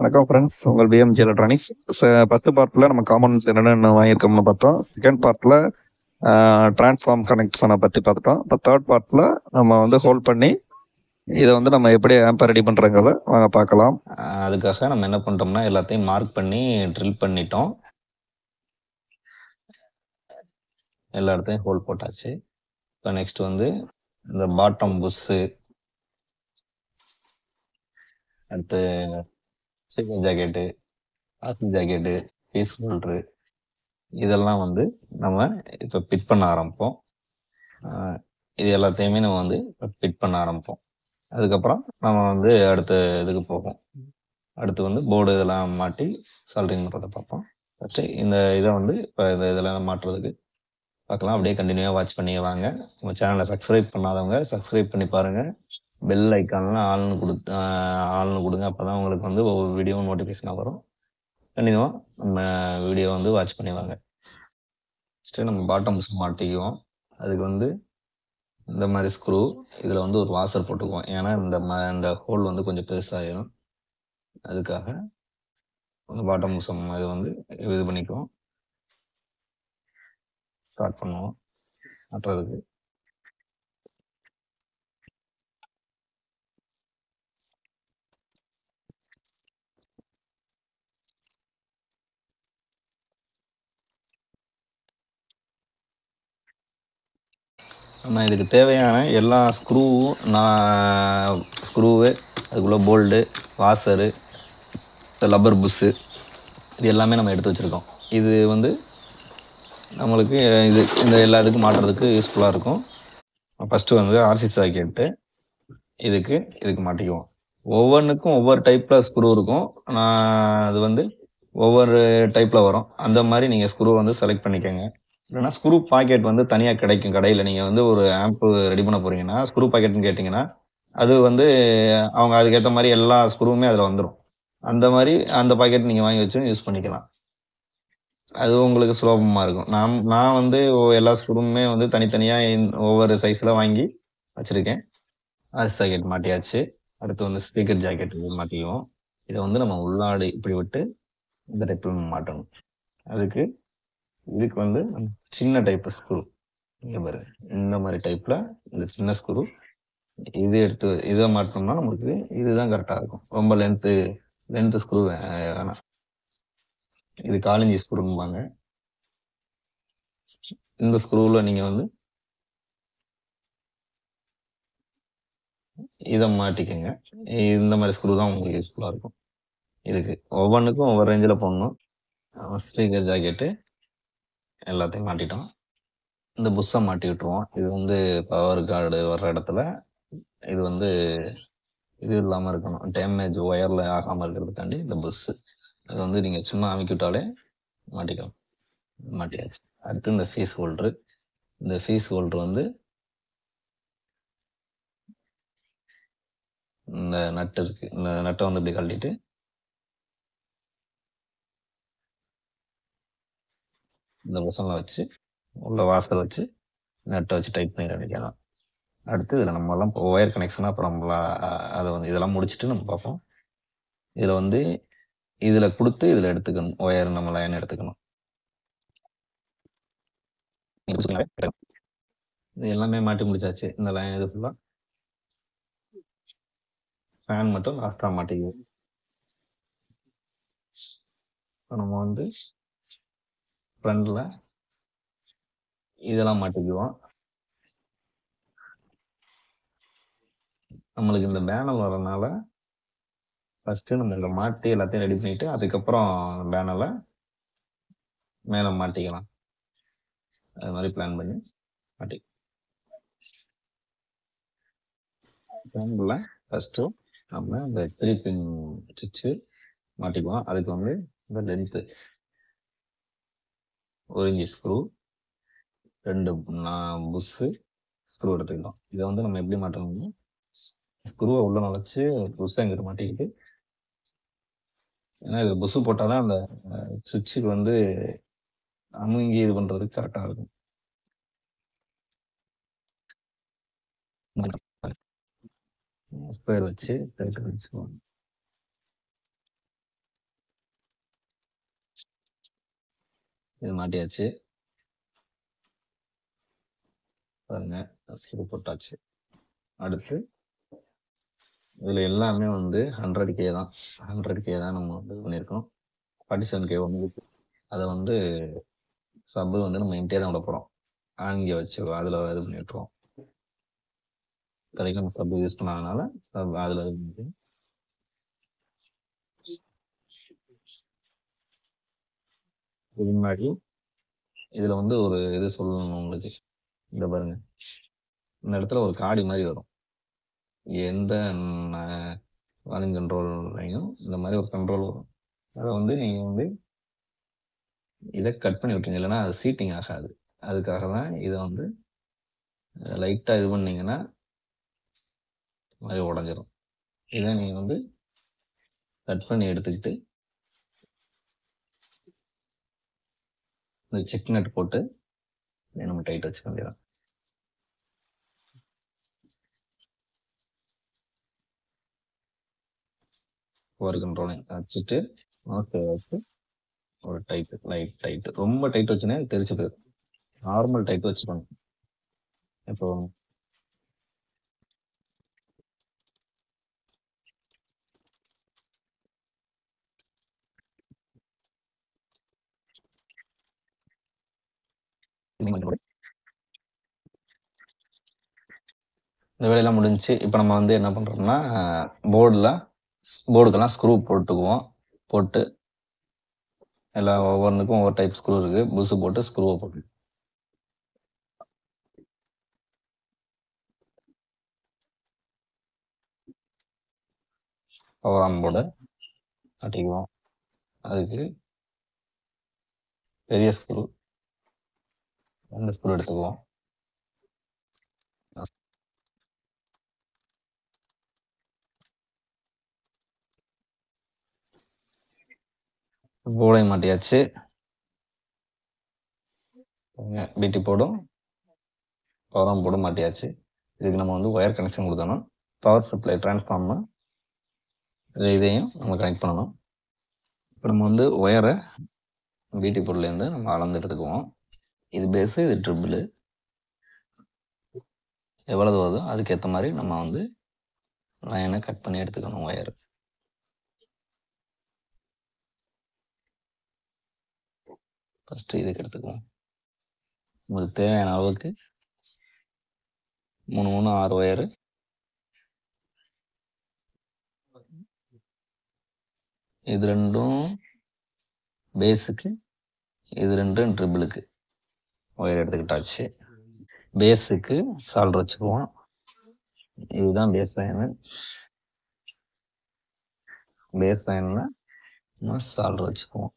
வணக்கம் ஃப்ரெண்ட்ஸ், உங்கள் PMG electronics. First பார்ட்டில் நம்ம காம்பனன்ட்ஸ் என்னென்ன வாங்கியிருக்கோம்னு பார்த்தோம். செகண்ட் பார்ட்டில் டிரான்ஸ்ஃபார்ம் கனெக்ஷனை பற்றி பார்த்துட்டோம். இப்போ தேர்ட் பார்ட்டில் நம்ம வந்து ஹோல்ட் பண்ணி இதை வந்து நம்ம எப்படி ஆம்பை ரெடி பண்ணுறங்கிறத வாங்க பார்க்கலாம். அதுக்காக நம்ம என்ன பண்ணுறோம்னா எல்லாத்தையும் மார்க் பண்ணி ட்ரில் பண்ணிட்டோம். எல்லா இடத்தையும் ஹோல் போட்டாச்சு. இப்போ நெக்ஸ்ட் வந்து இந்த பாட்டம் புஷ்ஷு, அடுத்து speaker jacket, oxygen jacket, piece holder, இதெல்லாம் வந்து நம்ம இப்போ ஃபிட் பண்ண ஆரம்பிப்போம். இது எல்லாத்தையுமே நம்ம வந்து ஃபிட் பண்ண ஆரம்பிப்போம். அதுக்கப்புறம் நம்ம வந்து அடுத்த இதுக்கு போவோம். அடுத்து வந்து போர்டு இதெல்லாம் மாட்டி சால்ட்ரிங் பண்ணுறதை பார்ப்போம். ஃபஸ்ட்டு இந்த இதை வந்து இப்போ இதெல்லாம் மாட்டுறதுக்கு பார்க்கலாம். அப்படியே கண்டினியூவாக வாட்ச் பண்ணி வாங்க. நம்ம சேனலை சப்ஸ்கிரைப் பண்ணாதவங்க சப்ஸ்கிரைப் பண்ணி பாருங்கள். பெல் ஐக்கான்லாம் ஆள்னு கொடுங்க. அப்போ தான் உங்களுக்கு வந்து ஒவ்வொரு வீடியோவும் நோட்டிஃபிகேஷனாக வரும். கண்டினியூவாக நம்ம வீடியோ வந்து வாட்ச் பண்ணி வாங்க. ஃபஸ்ட்டு நம்ம பாட்டம் புஷ் மாட்டிக்குவோம். அதுக்கு வந்து இந்த மாதிரி ஸ்க்ரூ, இதில் வந்து ஒரு வாசர் போட்டுக்குவோம். ஏன்னா இந்த ஹோல் வந்து கொஞ்சம் பெருசாகிடும். அதுக்காக அந்த பாட்டம் புஷ் இது வந்து இது பண்ணிக்குவோம். ஸ்டார்ட் பண்ணுவோம் மாட்டுறதுக்கு. நம்ம இதுக்கு தேவையான எல்லா ஸ்க்ரூவு, அதுக்குள்ளே போல்டு, வாசரு, லப்பர் புஷ்ஷு, இது எல்லாமே நம்ம எடுத்து வச்சுருக்கோம். இது வந்து நம்மளுக்கு இந்த எல்லாத்துக்கும் மாட்டுறதுக்கு யூஸ்ஃபுல்லாக இருக்கும். ஃபஸ்ட்டு வந்து ஆர்சி சாக்கெட்டு இதுக்கு மாட்டிக்குவோம். ஒவ்வொன்றுக்கும் ஒவ்வொரு டைப்பில் ஸ்க்ரூ இருக்கும். அது வந்து ஒவ்வொரு டைப்பில் வரும். அந்த மாதிரி நீங்கள் ஸ்க்ரூ வந்து செலக்ட் பண்ணிக்கோங்க. இல்லைனா ஸ்க்ரூ பாக்கெட் வந்து தனியாக கிடைக்கும் கடையில். நீங்கள் வந்து ஒரு ஆம்ப்பு ரெடி பண்ண போகிறீங்கன்னா ஸ்க்ரூ பாக்கெட்னு கேட்டிங்கன்னா அது வந்து அவங்க அதுக்கேற்ற மாதிரி எல்லா ஸ்க்ரூவுமே அதில் வந்துடும். அந்த மாதிரி அந்த பாக்கெட் நீங்கள் வாங்கி வச்சு யூஸ் பண்ணிக்கலாம். அது உங்களுக்கு சுலபமாக இருக்கும். நான் வந்து எல்லா ஸ்க்ரூவுமே வந்து தனித்தனியாக ஒவ்வொரு சைஸில் வாங்கி வச்சுருக்கேன். ஆர்சி சாக்கெட் மாட்டியாச்சு. அடுத்து வந்து ஸ்பீக்கர் ஜாக்கெட் மாட்டிக்குவோம். இதை வந்து நம்ம உள்ளாடி இப்படி விட்டு இந்த டைப்பில் மாட்டணும். இதுக்கு வந்து சின்ன டைப்பு ஸ்க்ரூ இங்கே பாரு, இந்த மாதிரி டைப்பில் இந்த சின்ன ஸ்க்ரூ இதை மாட்டோம்னா நம்மளுக்கு இதுதான் கரெக்டாக இருக்கும். ரொம்ப லென்த்து ஸ்க்ரூ வேணாம். இது 4 இன்ச் ஸ்க்ரூம்பாங்க. இந்த ஸ்க்ரூவில் நீங்கள் வந்து இதை மாட்டிக்கங்க. இந்த மாதிரி ஸ்க்ரூ தான் உங்களுக்கு யூஸ்ஃபுல்லாக இருக்கும். இதுக்கு ஒவ்வொன்றுக்கும் ஒவ்வொரு ரேஞ்சில் போடணும். ஸ்பீக்கர் ஜாக்கெட்டு எல்லாத்தையும் மாட்டிட்டோம். இந்த புஷ்ஷை மாட்டி விட்டுருவோம். இது வந்து பவர் கார்டு வர்ற இடத்துல இது வந்து இது இல்லாமல் இருக்கணும். டேமேஜ் ஒயரில் ஆகாமல் இருக்கிறதுக்காண்டி இந்த புஷ்ஷு அது வந்து நீங்கள் சும்மா அமைக்கி விட்டாலே மாட்டிக்கலாம். மாட்டியாச்சு. அடுத்து இந்த ஃபீஸ் ஹோல்ட்ரு. இந்த ஃபீஸ் ஹோல்ட்ரு வந்து இந்த நட்டு இருக்குது. இந்த நட்டை வந்து இப்படி கழட்டிட்டு இந்த புஷனில் வச்சு உள்ள வாசல் வச்சு நட்டை வச்சு டைட் பண்ணி அடிக்கலாம். அடுத்து இதில் நம்மலாம் இப்போ ஒயர் கனெக்ஷனாக அப்புறம் அதை வந்து இதெல்லாம் முடிச்சுட்டு நம்ம பார்ப்போம். இதில் வந்து இதில் கொடுத்து இதில் எடுத்துக்கணும். ஒயர் நம்ம லைன் எடுத்துக்கணும். இது எல்லாமே மாட்டி முடிச்சாச்சு. இந்த லைன் இது ஃபுல்லாக ஃபேன் மட்டும் லாஸ்ட்டாக மாட்டிக்குவோம். இப்போ நம்ம வந்து ஃப்ரண்டில் இதெல்லாம் மாட்டிக்குவோம். நம்மளுக்கு இந்த பேனல் வரனால ஃபஸ்ட்டு நம்ம இதில் மாட்டி எல்லாத்தையும் ரெடி பண்ணிவிட்டு அதுக்கப்புறம் பேனலை மேலே மாட்டிக்கலாம். அது மாதிரி பிளான் பண்ணி மாட்டி பேனலில் ஃபஸ்ட்டு நம்ம இந்த 3 பின் சுவிட்சு மாட்டிக்குவோம். அதுக்கு வந்து இந்த length 1 inch screw, 2 push screw எடுத்துக்கிட்டோம். இதை வந்து நம்ம எப்படி மாட்டணும்னா ஸ்க்ரூவை உள்ளே நுழைச்சி புஷ்ஷை எங்கிட்ட மாட்டிக்கிட்டு, ஏன்னா இது புஷ்ஷு போட்டால் தான் அந்த சுவிட்சுக்கு வந்து அமுங்கி இது பண்ணுறதுக்கு கரெக்டாக இருக்கும். ஸ்கொயர் வச்சு டைட் வச்சுக்குவோம். இது மாட்டியாச்சு பாருங்க, ஸ்க்ரூ போட்டாச்சு. அடுத்து இதில் எல்லாமே வந்து 100K தான், 100K தான் நம்ம வந்து பண்ணியிருக்கோம். 47K ஒன்று அதை வந்து சப்பு வந்து நம்ம இன்டே தான் விட போகிறோம். அங்கே வச்சு அதில் இது பண்ணி விட்டுருவோம். இப்போதைக்கு நம்ம சப்பு யூஸ் பண்ணாதனால சப் அதில் இது பண்ணி இது முன்னாடி இதில் வந்து ஒரு இது சொல்லணும் உங்களுக்கு. இந்த பாருங்க, இந்த இடத்துல ஒரு காடி மாதிரி வரும். எந்த வால்யூம் கண்ட்ரோல்லையும் இந்த மாதிரி ஒரு கண்ட்ரோல் வரும். அதை வந்து நீங்கள் வந்து இதை கட் பண்ணி விட்டுருங்க, இல்லைன்னா அது சீட்டிங் ஆகாது. அதுக்காக தான் இதை வந்து லைட்டாக இது பண்ணீங்கன்னா மாதிரி உடஞ்சிரும். இதை நீங்கள் வந்து கட் பண்ணி எடுத்துக்கிட்டு இந்த செக் நட் போட்டு இதை நம்ம டைட் வச்சுக்க வேண்டியதான். பவர் கண்ட்ரோலை வச்சுட்டு நோட்டை வச்சு ஒரு டைட்டு, லைட் டைட்டு. ரொம்ப டைட் வச்சுன்னா தெரிச்சு போயிடும். நார்மல் டைட் வச்சுக்கணும். இப்போ இந்த வேலையெல்லாம் முடிஞ்சுச்சு. இப்போ நம்ம வந்து என்ன பண்ணுறோம்னா போர்டுக்கெல்லாம் ஸ்க்ரூ போட்டுக்குவோம். போட்டு எல்லா ஒவ்வொன்றுக்கும் ஒவ்வொரு டைப் ஸ்க்ரூ இருக்குது. புஷு போட்டு ஸ்க்ரூவை போட்டு பவர் ஆன் போர்டை மாட்டிக்குவோம். அதுக்கு பெரிய ஸ்க்ரூ 2 ஸ்க்ரூ எடுத்துக்குவோம். போர்டையும் மாட்டியாச்சு. பிடி போர்டும் பவர் ஆன் போர்டும் மாட்டியாச்சு. இதுக்கு நம்ம வந்து ஒயர் கனெக்ஷன் கொடுத்தணும். பவர் சப்ளை டிரான்ஸ்ஃபார்மர் இதையும் நம்ம கனெக்ட் பண்ணணும். இப்போ நம்ம வந்து ஒயரை பிடி போர்ட்லேருந்து நம்ம அளந்து எடுத்துக்குவோம். இது பேஸு, இது ட்ரிபிள். எவ்வளவு வருதோ அதுக்கேற்ற மாதிரி நம்ம வந்து லைனை கட் பண்ணி எடுத்துக்கணும் ஒயர். ஃபஸ்ட்டு இதுக்கு எடுத்துக்குவோம். உங்களுக்கு தேவையான அளவுக்கு 3 3 6 ஒயரு. இது 2ம் பேஸுக்கு, இது 2ம் ட்ரிபிளுக்கு ஒயர் எடுத்துக்கிட்டாச்சு. பேஸுக்கு சால்டர் வச்சுக்குவோம். இதுதான் பேஸ் லைனு. பேஸ் லைனில் நம்ம சால்டர் வச்சுக்குவோம்.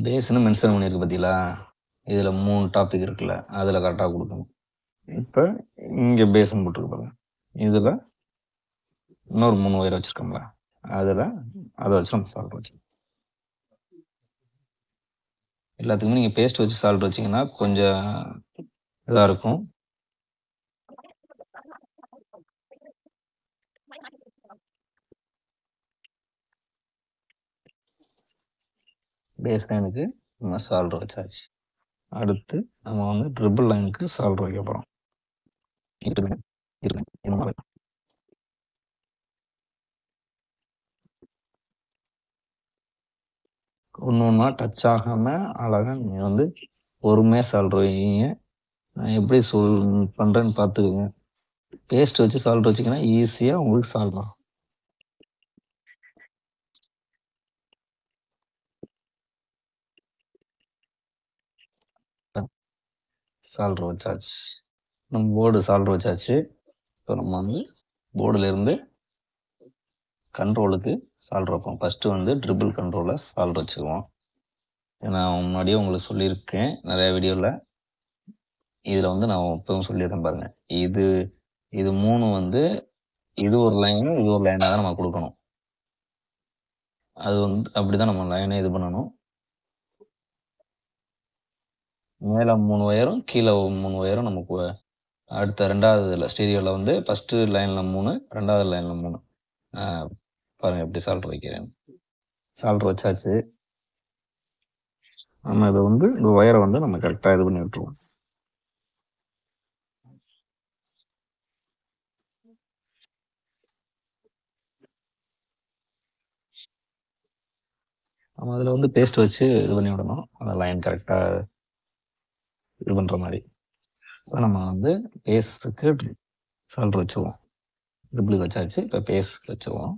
பேஸ்னு மென்ஷன் பண்ணியிருக்கு பார்த்தீங்களா, இதில் 3 டாபிக் இருக்குல்ல, அதில் கரெக்டாக கொடுக்கணும். இப்போ இங்கே பேஸ்ன்னு போட்டிருக்கு பாருங்க, இதில் இன்னொரு 3 ஒயர் வச்சுருக்கோம்ல, அதில் அதை வச்சு நம்ம சால்டர் வச்சுக்கணும். எல்லாத்துக்குமே நீங்கள் பேஸ்ட் வச்சு சால்டர் வச்சிங்கன்னா கொஞ்சம் இதாக இருக்கும். பேஸ் லைனுக்கு நம்ம சால்டர் வச்சாச்சு. அடுத்து நம்ம வந்து ட்ரிபிள் லைனுக்கு சால்டர் வைக்க போகிறோம். ஒன்று ஒன்றா டச் ஆகாமல் அழகாக நீங்கள் வந்து பொறுமையாக சால்டர் வைங்க. நான் எப்படி பண்ணுறேன்னு பார்த்துக்குங்க. பேஸ்ட் வச்சு சால்டர் வச்சிங்கன்னா ஈஸியாக உங்களுக்கு சால்வ் ஆகும். சால்டர் வச்சாச்சு. நம்ம போர்டு சால்டர் வச்சாச்சு. இப்போ நம்ம வந்து போர்டுலேருந்து கண்ட்ரோலுக்கு சால்டர் வைப்போம். ஃபஸ்ட்டு வந்து ட்ரிபிள் கண்ட்ரோலில் சால்டர் வச்சுக்குவோம். நான் முன்னாடியே உங்களுக்கு சொல்லியிருக்கேன் நிறையா வீடியோவில். இதில் வந்து நான் இப்போவும் சொல்லியிருக்கேன் பாருங்கள். இது 3 வந்து இது ஒரு லைனு, இது ஒரு லைனாக தான் நம்ம கொடுக்கணும். அது வந்து அப்படி தான் நம்ம லைனை இது பண்ணணும். மேலே 3 ஒயரும் கீழே 3 ஒயரும் நமக்கு அடுத்த 2வது இதில் ஸ்டீரியோவில் வந்து ஃபஸ்ட்டு லைனில் 3, 2வது லைனில் 3 பாருங்க எப்படி சால்ட்ரு வைக்கிறேன். சால்ட்ரு வச்சாச்சு. நம்ம இதை வந்து இந்த ஒயரை வந்து நம்ம கரெக்டாக இது பண்ணி விட்டுருவோம். நம்ம அதில் வந்து பேஸ்ட் வச்சு இது பண்ணி விடணும். அந்த லைன் கரெக்டாக இது பண்ணுற மாதிரி. இப்போ நம்ம வந்து பேஸ்ட்டுக்கு சால்ட்ரு வச்சுருவோம். ட்ரிபிளுக்கு வச்சாச்சு. இப்போ பேஸ்ட் வச்சுருவோம்.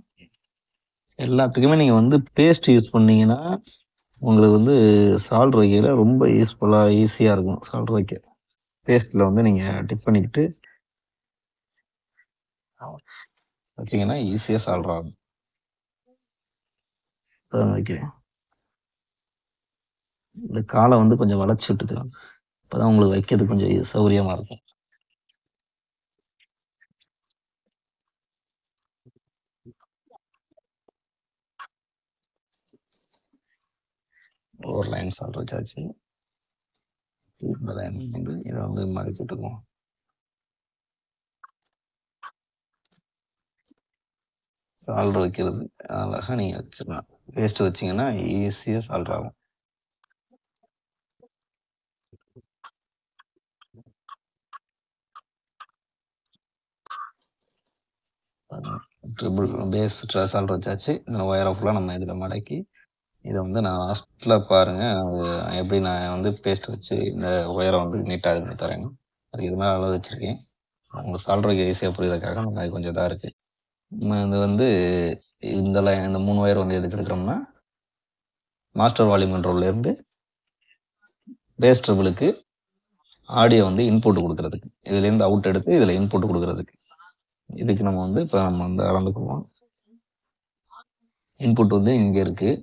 எல்லாத்துக்குமே நீங்கள் வந்து பேஸ்ட் யூஸ் பண்ணீங்கன்னா உங்களுக்கு வந்து சால்ட்ரு வைக்கையில் ரொம்ப யூஸ்ஃபுல்லாக ஈஸியாக இருக்கும். சால்ட்ரு வைக்க பேஸ்ட்டில் வந்து நீங்கள் டிப் பண்ணிக்கிட்டு வச்சிங்கன்னா ஈஸியாக சால்ட்ரு ஆகும். வைக்கிறேன். இந்த காலை வந்து கொஞ்சம் வளைச்சி விட்டுக்கலாம். அப்போ தான் உங்களுக்கு வைக்கிறதுக்கு கொஞ்சம் சௌகரியமாக இருக்கும். ஒரு லைன் சால்ட்ரு வச்சாச்சு. இந்த லைன் வந்து இதை வந்து மடக்கி விட்டுக்குவோம். சால்ட்ரு வைக்கிறது அழகாக நீங்கள் வச்சிடலாம். பேஸ்ட்டு வச்சிங்கன்னா ஈஸியாக சால்ட்ரு ஆகும். ட்ரிபிள் பேஸ் சால்ட்ரு வச்சாச்சு. இந்த ஒயரை ஃபுல்லாக நம்ம இதில் மடக்கி இதை வந்து நான் லாஸ்ட்டில் பாருங்கள் எப்படி நான் வந்து பேஸ்ட் வச்சு இந்த ஒயரை வந்து நீட்டாக இது பண்ணி தரேன். அதுக்கு இது மாதிரி அளவு வச்சுருக்கேன். உங்களுக்கு சால்ட்ரு வைக்க ஈஸியாக புரியுறதுக்காக நம்ம அது கொஞ்சம் இதாக இருக்குது. நம்ம இது வந்து இந்த லைன் இந்த 3 ஒயர் வந்து எதுக்கு எடுக்கிறோம்னா மாஸ்டர் வால்யூம் கண்ட்ரோல்லேருந்து பேஸ் ட்ரிபிளுக்கு ஆடியோ வந்து இன்புட் கொடுக்கறதுக்கு, இதுலேருந்து அவுட் எடுத்து இதில் இன்புட் கொடுக்கறதுக்கு. இதுக்கு நம்ம வந்து இப்போ நம்ம வந்து அளந்துக்குவோம். இன்புட் வந்து இங்கே இருக்குது.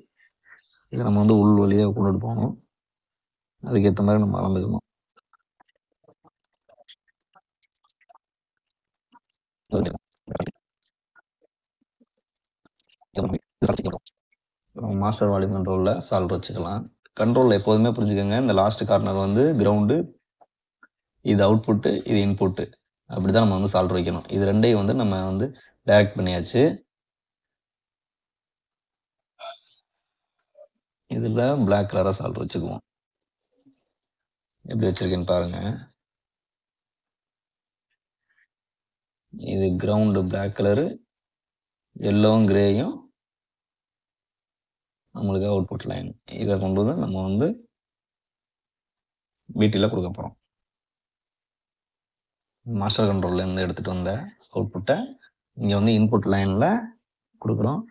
இதை நம்ம வந்து உள் வழியாக கொண்டுட்டு போகணும். அதுக்கேற்ற மாதிரி நம்ம அளந்துக்கணும். மாஸ்டர் வால்யூம் கண்ட்ரோலில் சால்ட்ரு வச்சுக்கலாம். கண்ட்ரோலில் எப்போதுமே புரிஞ்சுக்கோங்க, இந்த லாஸ்ட் கார்னர் வந்து கிரவுண்டு, இது அவுட்புட்டு, இது இன்புட்டு. அப்படி தான் நம்ம வந்து சால்ட்ரு வைக்கணும். இது ரெண்டையும் வந்து நம்ம வந்து டைரக்ட் பண்ணியாச்சு. இதில் பிளாக் கலராக சால்ட்ரு வச்சுக்குவோம். எப்படி வச்சுருக்கேன்னு பாருங்கள். இது கிரவுண்டு பிளாக் கலரு, எல்லோவும் கிரேயும் நம்மளுக்கு அவுட்புட் லைன். இதை கொண்டு வந்து நம்ம வந்து பிடியில் கொடுக்க போகிறோம். மாஸ்டர் கண்ட்ரோல்லேருந்து எடுத்துகிட்டு வந்த அவுட்புட்டை இங்கே வந்து இன்புட் லைனில் கொடுக்குறோம்.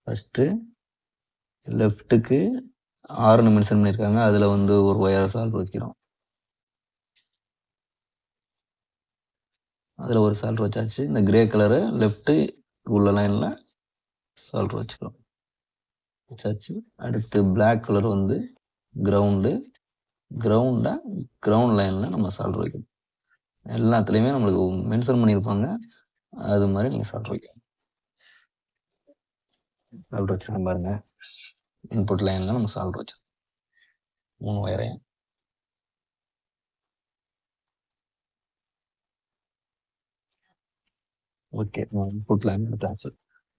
ஃபஸ்ட்டு லெஃப்ட்டுக்கு 6 மென்ஷன் பண்ணியிருக்காங்க. அதில் வந்து ஒரு ஒயரை சால்ட்ரு வைக்கிறோம். அதில் ஒரு சால்ட்ரு வச்சாச்சு. இந்த கிரே கலரு லெஃப்ட்டு உள்ள லைனில் சால்ட்ரு வச்சுக்கிறோம். வச்சாச்சு. அடுத்து பிளாக் கலர் வந்து கிரவுண்டு, கிரவுண்டை கிரவுண்ட் லைனில் நம்ம சால்ட்ரு வைக்கணும். எல்லாத்துலேயுமே நம்மளுக்கு மென்ஷன் பண்ணியிருப்பாங்க. அது மாதிரி நீங்கள் சால்ட்ரு வைக்கணும். சால்ட்ரு வச்சுருக்கோம் பாருங்க. இன்புட் லைனில் நம்ம சால்ட்ரு வச்சோம் 3 ஒயரையும். ஓகே, இன்புட் லைன் எடுத்தாச்சு.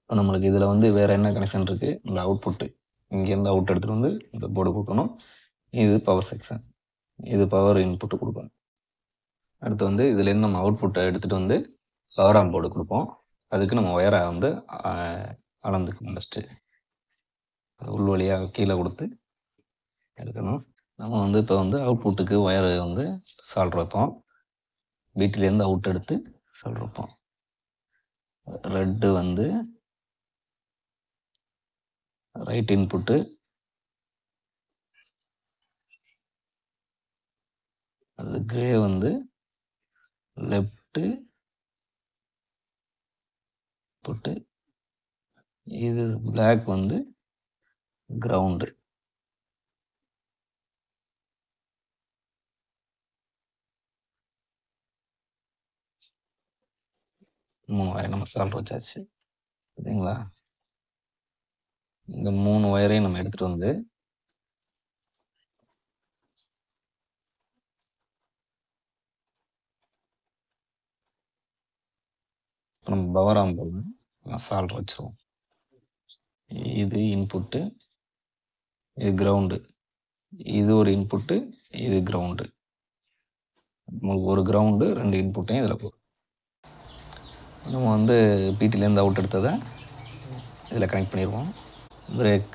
இப்போ நம்மளுக்கு இதில் வந்து வேறு என்ன கனெக்ஷன் இருக்குது? இந்த அவுட்புட்டு இங்கேருந்து அவுட் எடுத்துகிட்டு வந்து இந்த போர்டு கொடுக்கணும். இது பவர் செக்ஷன், இது பவர் இன்புட்டு கொடுக்கணும். அடுத்து வந்து இதுலேருந்து நம்ம அவுட்புட்டை எடுத்துகிட்டு வந்து பவர் ஆம் போர்டு கொடுப்போம். அதுக்கு நம்ம ஒயரை வந்து அளந்துக்கணும். ஃபஸ்ட்டு உள் வழியாக கீழே கொடுத்து எடுக்கணும். நம்ம வந்து இப்போ வந்து அவுட்புட்டுக்கு ஒயரை வந்து சால்ட்ரு வைப்போம். வீட்டிலேருந்து அவுட் எடுத்து சால்ட்ரு வைப்போம். ரெட்டு வந்து ரைட் இன்புட்டு, அது கிரே வந்து லெஃப்ட்டு புட்டு, இது பிளாக் வந்து கிரவுண்டு. மூணு ஒயரை நம்ம சால்ட்ரு வச்சாச்சு. சரிங்களா? இந்த 3 ஒயரையும் நம்ம எடுத்துகிட்டு வந்து நம்ம பவர் ஆம் போர்டு சால்ட்ரு வச்சுருவோம். இது இன்புட்டு, இது கிரவுண்டு. இது ஒரு இன்புட்டு, இது கிரவுண்டு. உங்களுக்கு ஒரு கிரவுண்டு 2 இன்புட்டையும் இதில் போகும். நம்ம வந்து பிடிலேருந்து அவுட் எடுத்ததை இதில் கனெக்ட் பண்ணிடுவோம். பிரேக்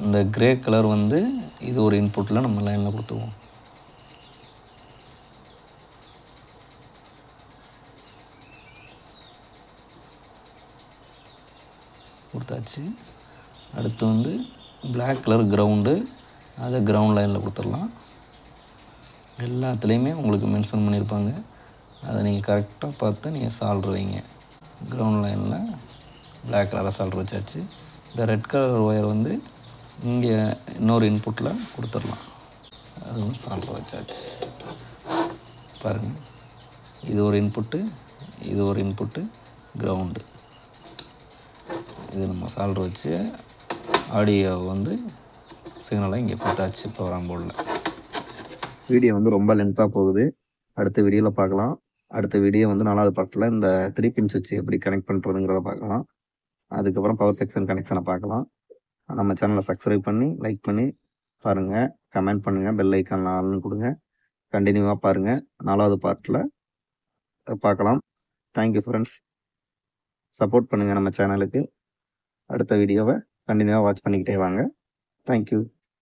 இந்த கிரே கலர் வந்து இது ஒரு இன்புட்டில் நம்ம லைனில் கொடுத்துருவோம். கொடுத்தாச்சு. அடுத்து வந்து பிளாக் கலர் கிரவுண்டு, அதை கிரவுண்ட் லைனில் கொடுத்துடலாம். எல்லாத்துலேயுமே உங்களுக்கு மென்ஷன் பண்ணியிருப்பாங்க, அதை நீங்கள் கரெக்டாக பார்த்து நீங்கள் சால்ட்ரு வைங்க. கிரவுண்ட் லைனில் பிளாக் கலராக சால்ட்ரு வச்சாச்சு. இந்த ரெட் கலர் ஒயர் வந்து இங்கே இன்னொரு இன்புட்டில் கொடுத்துடலாம். அது வந்து சால்ட்ரு வச்சாச்சு. பாருங்கள், இது ஒரு இன்புட்டு, இது ஒரு இன்புட்டு, கிரவுண்டு. இது நம்ம சால்ட்ரு வச்சு ஆடியோ வந்து சிக்னலாக இங்கே கொடுத்தாச்சு ப்ரோக்ராம் போர்டில். வீடியோ வந்து ரொம்ப லென்த்தாக போகுது. அடுத்த வீடியோவில் பார்க்கலாம். அடுத்த வீடியோ வந்து 4வது பார்ட்டில் இந்த 3 பின் சுவிட்ச் எப்படி கனெக்ட் பண்ணுறதுங்கிறத பார்க்கலாம். அதுக்கப்புறம் பவர் செக்ஷன் கனெக்ஷனை பார்க்கலாம். நம்ம சேனலை சப்ஸ்கிரைப் பண்ணி லைக் பண்ணி பாருங்கள், கமெண்ட் பண்ணுங்கள், பெல் ஐக்கான் ஆல்னு கொடுங்க. கண்டினியூவாக பாருங்கள். 4வது பார்ட்டில் பார்க்கலாம். Thank you friends. சப்போர்ட் பண்ணுங்கள் நம்ம சேனலுக்கு. அடுத்த வீடியோவை கண்டினியூவாக வாட்ச் பண்ணிக்கிட்டே வாங்க. தேங்க்யூ.